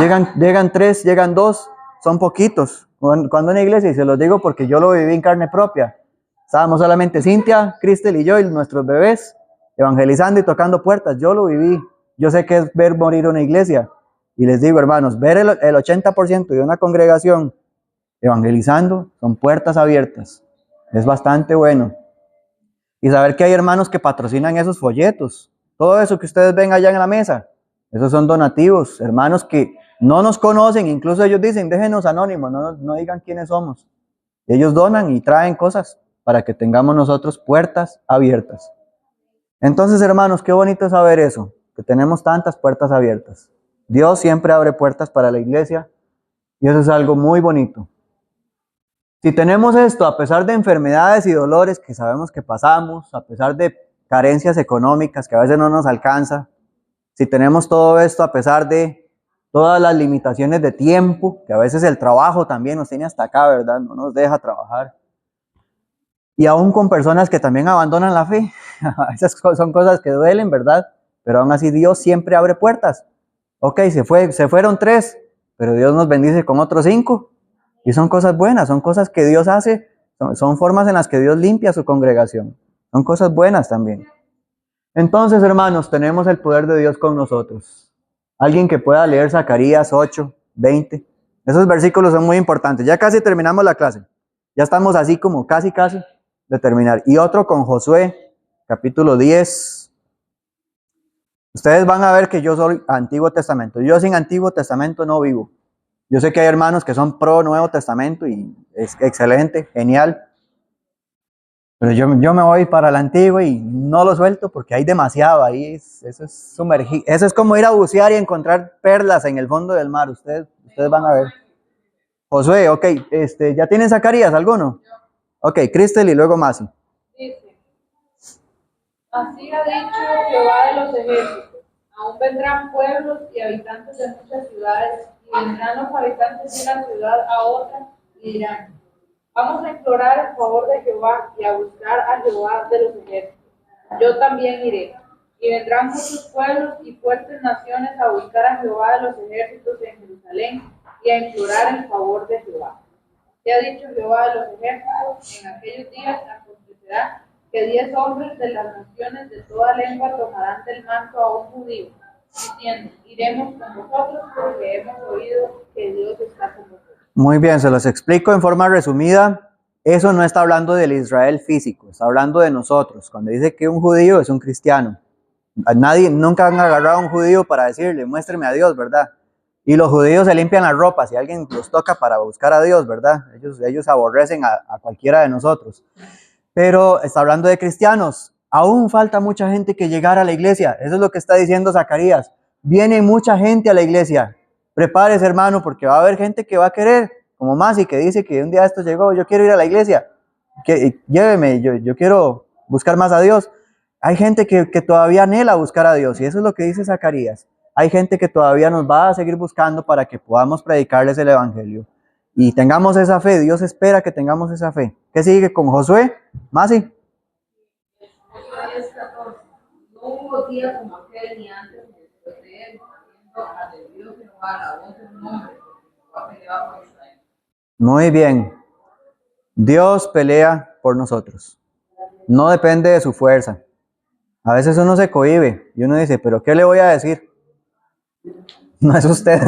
Llegan 3, llegan 2, son poquitos. Cuando una iglesia, y se los digo porque yo lo viví en carne propia, estábamos solamente Cintia, Cristel y yo y nuestros bebés evangelizando y tocando puertas. Yo lo viví. Yo sé que es ver morir una iglesia. Y les digo, hermanos, ver el 80% de una congregación evangelizando son puertas abiertas. Es bastante bueno. Y saber que hay hermanos que patrocinan esos folletos. Todo eso que ustedes ven allá en la mesa. Esos son donativos, hermanos que no nos conocen, incluso ellos dicen, déjenos anónimos, no digan quiénes somos. Ellos donan y traen cosas para que tengamos nosotros puertas abiertas. Entonces, hermanos, qué bonito saber eso, que tenemos tantas puertas abiertas. Dios siempre abre puertas para la iglesia y eso es algo muy bonito. Si tenemos esto, a pesar de enfermedades y dolores que sabemos que pasamos, a pesar de carencias económicas que a veces no nos alcanza, si tenemos todo esto a pesar de todas las limitaciones de tiempo, que a veces el trabajo también nos tiene hasta acá, ¿verdad? No nos deja trabajar. Y aún con personas que también abandonan la fe. Esas son cosas que duelen, ¿verdad? Pero aún así Dios siempre abre puertas. Ok, se fueron 3, pero Dios nos bendice con otros 5. Y son cosas buenas, son cosas que Dios hace, son formas en las que Dios limpia su congregación. Son cosas buenas también. Entonces, hermanos, tenemos el poder de Dios con nosotros. Alguien que pueda leer Zacarías 8, 20. Esos versículos son muy importantes. Ya casi terminamos la clase. Ya estamos así como casi de terminar. Y otro con Josué, capítulo 10. Ustedes van a ver que yo soy Antiguo Testamento. Yo sin Antiguo Testamento no vivo. Yo sé que hay hermanos que son pro Nuevo Testamento y es excelente, genial. Pero yo me voy para el antiguo y no lo suelto porque hay demasiado ahí. Eso es sumergir. Eso es como ir a bucear y encontrar perlas en el fondo del mar. Ustedes van a ver. Josué, ok. ¿Ya tienen Zacarías alguno? Ok, Cristel y luego Masi. Dice, así ha dicho Jehová de los ejércitos, aún vendrán pueblos y habitantes de muchas ciudades, y vendrán los habitantes de una ciudad a otra, y dirán, vamos a implorar el favor de Jehová y a buscar a Jehová de los ejércitos. Yo también iré. Y vendrán muchos pueblos y fuertes naciones a buscar a Jehová de los ejércitos en Jerusalén y a implorar el favor de Jehová. Te ha dicho Jehová de los ejércitos, en aquellos días acontecerá que 10 hombres de las naciones de toda lengua tomarán del manto a un judío, diciendo, iremos con vosotros porque hemos oído que Dios está con vosotros. Muy bien, se los explico en forma resumida. Eso no está hablando del Israel físico, está hablando de nosotros. Cuando dice que un judío es un cristiano. Nunca han agarrado a un judío para decirle, muéstreme a Dios, ¿verdad? Y los judíos se limpian la ropa si alguien los toca para buscar a Dios, ¿verdad? Ellos aborrecen a cualquiera de nosotros. Pero está hablando de cristianos. Aún falta mucha gente que llegara a la iglesia. Eso es lo que está diciendo Zacarías. Viene mucha gente a la iglesia. Prepárese, hermano, porque va a haber gente que va a querer, como Masi, que dice que un día esto llegó, yo quiero ir a la iglesia. Lléveme, yo quiero buscar más a Dios. Hay gente que todavía anhela buscar a Dios, y eso es lo que dice Zacarías. Hay gente que todavía nos va a seguir buscando para que podamos predicarles el evangelio. Y tengamos esa fe, Dios espera que tengamos esa fe. ¿Qué sigue con Josué? Masi. No hubo día como aquel ni antes ni después de él, haciendo atendido Jehová a la voz de un hombre, porque Jehová peleaba por Israel. Muy bien. Dios pelea por nosotros. No depende de su fuerza. A veces uno se cohíbe y uno dice, ¿pero qué le voy a decir? No es usted.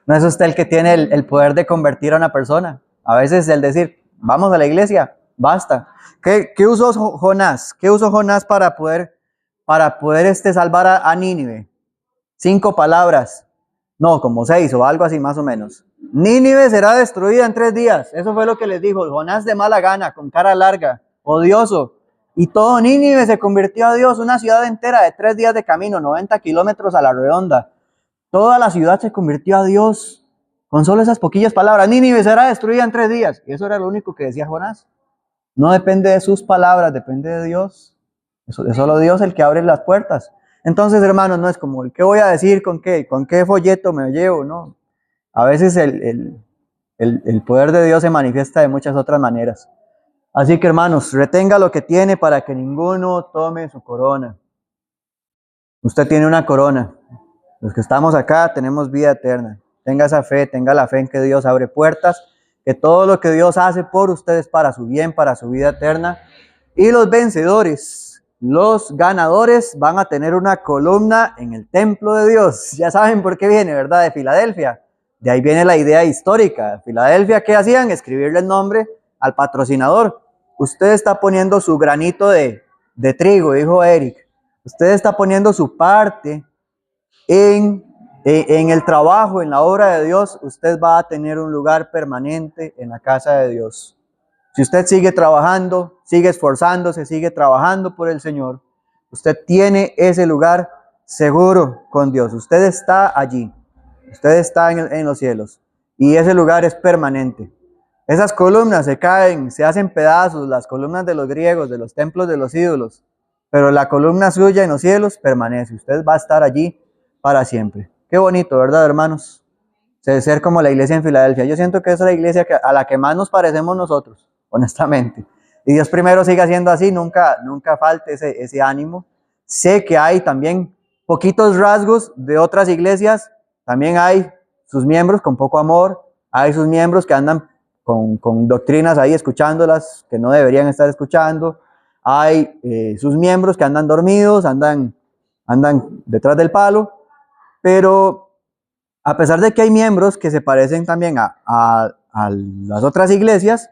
No es usted el que tiene el poder de convertir a una persona. A veces el decir, vamos a la iglesia, basta. ¿Qué usó Jonás? ¿Qué usó Jonás para poder salvar a Nínive? 5 palabras, no, como 6 o algo así más o menos. Nínive será destruida en 3 días. Eso fue lo que les dijo Jonás de mala gana, con cara larga, odioso. Y todo Nínive se convirtió a Dios, una ciudad entera de 3 días de camino, 90 kilómetros a la redonda. Toda la ciudad se convirtió a Dios con solo esas poquillas palabras. Nínive será destruida en 3 días. Y eso era lo único que decía Jonás. No depende de sus palabras, depende de Dios. Es solo Dios el que abre las puertas. Entonces, hermanos, no es como, ¿qué voy a decir? ¿Con qué folleto me llevo? No. A veces el poder de Dios se manifiesta de muchas otras maneras. Así que, hermanos, retenga lo que tiene para que ninguno tome su corona. Usted tiene una corona. Los que estamos acá tenemos vida eterna. Tenga esa fe, tenga la fe en que Dios abre puertas, que todo lo que Dios hace por ustedes para su bien, para su vida eterna. Y los vencedores, los ganadores van a tener una columna en el templo de Dios. Ya saben por qué viene, ¿verdad? De Filadelfia. De ahí viene la idea histórica. Filadelfia, ¿qué hacían? Escribirle el nombre al patrocinador. Usted está poniendo su granito de trigo, dijo Eric. Usted está poniendo su parte en el trabajo, en la obra de Dios. Usted va a tener un lugar permanente en la casa de Dios. Si usted sigue trabajando, sigue esforzándose, sigue trabajando por el Señor, usted tiene ese lugar seguro con Dios. Usted está allí. Usted está en los cielos. Y ese lugar es permanente. Esas columnas se caen, se hacen pedazos, las columnas de los griegos, de los templos de los ídolos. Pero la columna suya en los cielos permanece. Usted va a estar allí para siempre. Qué bonito, ¿verdad, hermanos? Ser como la iglesia en Filadelfia. Yo siento que esa es la iglesia a la que más nos parecemos nosotros, honestamente. Y Dios primero siga siendo así, nunca falte ese ánimo. Sé que hay también poquitos rasgos de otras iglesias. También hay sus miembros con poco amor. Hay sus miembros que andan con doctrinas ahí escuchándolas que no deberían estar escuchando. Hay sus miembros que andan dormidos, andan detrás del palo. Pero a pesar de que hay miembros que se parecen también a las otras iglesias,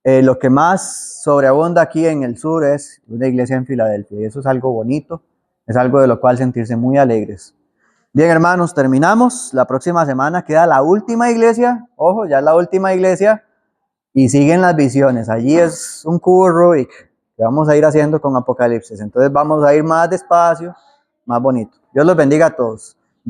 lo que más sobreabunda aquí en el sur es una iglesia en Filadelfia. Y eso es algo bonito, es algo de lo cual sentirse muy alegres. Bien, hermanos, terminamos. La próxima semana queda la última iglesia. Ojo, ya la última iglesia. Y siguen las visiones. Allí es un cubo Rubik que vamos a ir haciendo con Apocalipsis. Entonces vamos a ir más despacio, más bonito. Dios los bendiga a todos.